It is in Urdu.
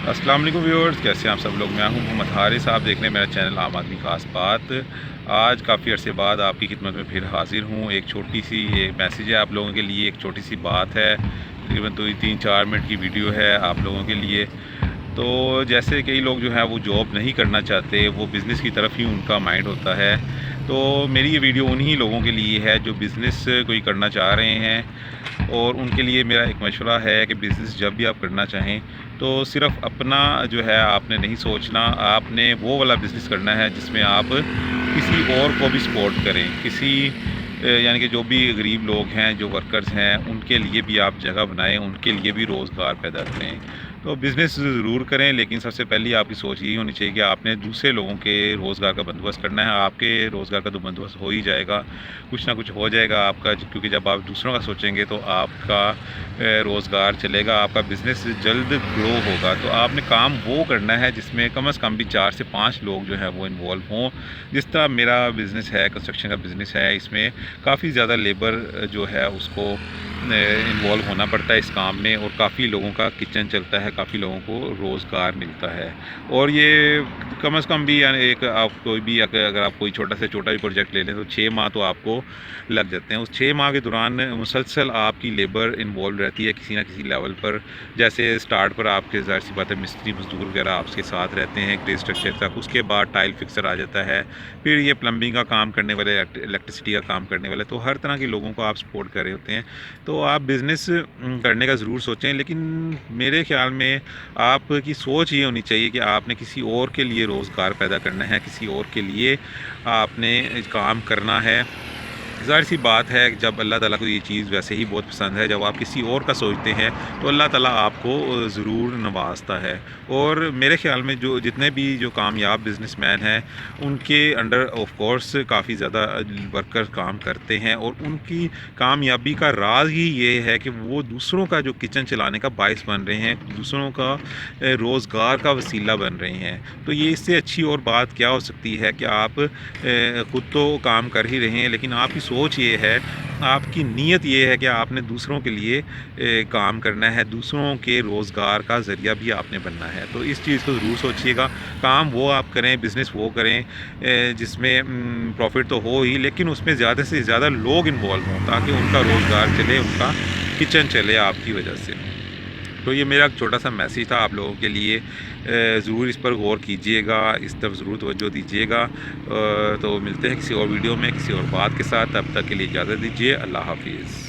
السلام علیکم ویورز، کیسے ہیں آپ سب لوگ؟ میں ہوں محمد حارث، آپ دیکھ رہے ہیں میرا چینل عام آدمی خاص بات۔ آج کافی عرصے بعد آپ کی خدمت میں پھر حاضر ہوں۔ ایک چھوٹی سی یہ میسیج ہے آپ لوگوں کے لیے، ایک چھوٹی سی بات ہے، تقریباً 3-4 منٹ کی ویڈیو ہے آپ لوگوں کے لیے۔ تو جیسے کئی لوگ جو ہیں وہ جاب نہیں کرنا چاہتے، وہ بزنس کی طرف ہی ان کا مائنڈ ہوتا ہے۔ تو میری یہ ویڈیو انہی لوگوں کے لیے ہے جو بزنس کوئی کرنا چاہ رہے ہیں، اور ان کے لیے میرا ایک مشورہ ہے کہ بزنس جب بھی آپ کرنا چاہیں تو صرف اپنا جو ہے آپ نے نہیں سوچنا، آپ نے وہ والا بزنس کرنا ہے جس میں آپ کسی اور کو بھی سپورٹ کریں، یعنی کہ جو بھی غریب لوگ ہیں، جو ورکرز ہیں، ان کے لیے بھی آپ جگہ بنائیں، ان کے لیے بھی روزگار پیدا کریں۔ تو بزنس ضرور کریں، لیکن سب سے پہلی آپ کی سوچ یہی ہونی چاہیے کہ آپ نے دوسرے لوگوں کے روزگار کا بندوبست کرنا ہے۔ آپ کے روزگار کا تو بندوبست ہو ہی جائے گا، کچھ نہ کچھ ہو جائے گا آپ کا، کیونکہ جب آپ دوسروں کا سوچیں گے تو آپ کا روزگار چلے گا، آپ کا بزنس جلد گرو ہوگا۔ تو آپ نے کام وہ کرنا ہے جس میں کم از کم بھی 4 سے 5 لوگ جو ہیں وہ انوالو ہوں۔ جس طرح میرا بزنس ہے، کنسٹرکشن کا بزنس ہے، اس میں کافی زیادہ لیبر جو ہے اس کو انوالو ہونا پڑتا ہے اس کام میں، اور کافی لوگوں کا کچن چلتا ہے، کافی لوگوں کو روزگار ملتا ہے۔ اور یہ کم از کم بھی یعنی ایک آپ کوئی بھی اگر آپ کوئی چھوٹا سے چھوٹا بھی پروجیکٹ لے لیں تو 6 ماہ تو آپ کو لگ جاتے ہیں۔ اس 6 ماہ کے دوران مسلسل آپ کی لیبر انوالو رہتی ہے کسی نہ کسی لیول پر۔ جیسے سٹارٹ پر آپ کے ظاہر سی بات ہے مستری مزدور وغیرہ آپ کے ساتھ رہتے ہیں گرے اسٹرکچر تک، اس کے بعد ٹائل فکسر آ جاتا ہے، پھر یہ پلمبنگ کا کام کرنے والے، الیکٹریسٹی کا کام کرنے والے، تو ہر طرح کے لوگوں کو آپ سپورٹ کر رہے ہوتے ہیں۔ تو آپ بزنس کرنے کا ضرور سوچیں، لیکن میرے خیال میں آپ کی سوچ یہ ہونی چاہیے کہ آپ نے کسی اور کے لیے روزگار پیدا کرنا ہے، کسی اور کے لیے آپ نے کام کرنا ہے۔ ظاہر سی بات ہے کہ جب اللہ تعالیٰ کو یہ چیز ویسے ہی بہت پسند ہے، جب آپ کسی اور کا سوچتے ہیں تو اللہ تعالیٰ آپ کو ضرور نوازتا ہے۔ اور میرے خیال میں جو جتنے بھی جو کامیاب بزنس مین ہیں ان کے انڈر آف کورس کافی زیادہ ورکر کام کرتے ہیں، اور ان کی کامیابی کا راز ہی یہ ہے کہ وہ دوسروں کا جو کچن چلانے کا باعث بن رہے ہیں، دوسروں کا روزگار کا وسیلہ بن رہے ہیں۔ تو یہ اس سے اچھی اور بات کیا ہو سکتی ہے کہ آپ خود تو کام کر ہی رہے ہیں، لیکن آپ کی سوچ یہ ہے، آپ کی نیت یہ ہے کہ آپ نے دوسروں کے لیے کام کرنا ہے، دوسروں کے روزگار کا ذریعہ بھی آپ نے بننا ہے۔ تو اس چیز کو ضرور سوچیے گا، کام وہ آپ کریں، بزنس وہ کریں جس میں پروفٹ تو ہو ہی، لیکن اس میں زیادہ سے زیادہ لوگ انوالو ہوں تاکہ ان کا روزگار چلے، ان کا کچن چلے آپ کی وجہ سے۔ تو یہ میرا ایک چھوٹا سا میسیج تھا آپ لوگوں کے لیے، ضرور اس پر غور کیجئے گا، اس طرف ضرور توجہ دیجئے گا۔ تو ملتے ہیں کسی اور ویڈیو میں کسی اور بات کے ساتھ، تب تک کے لیے اجازت دیجیے، اللہ حافظ۔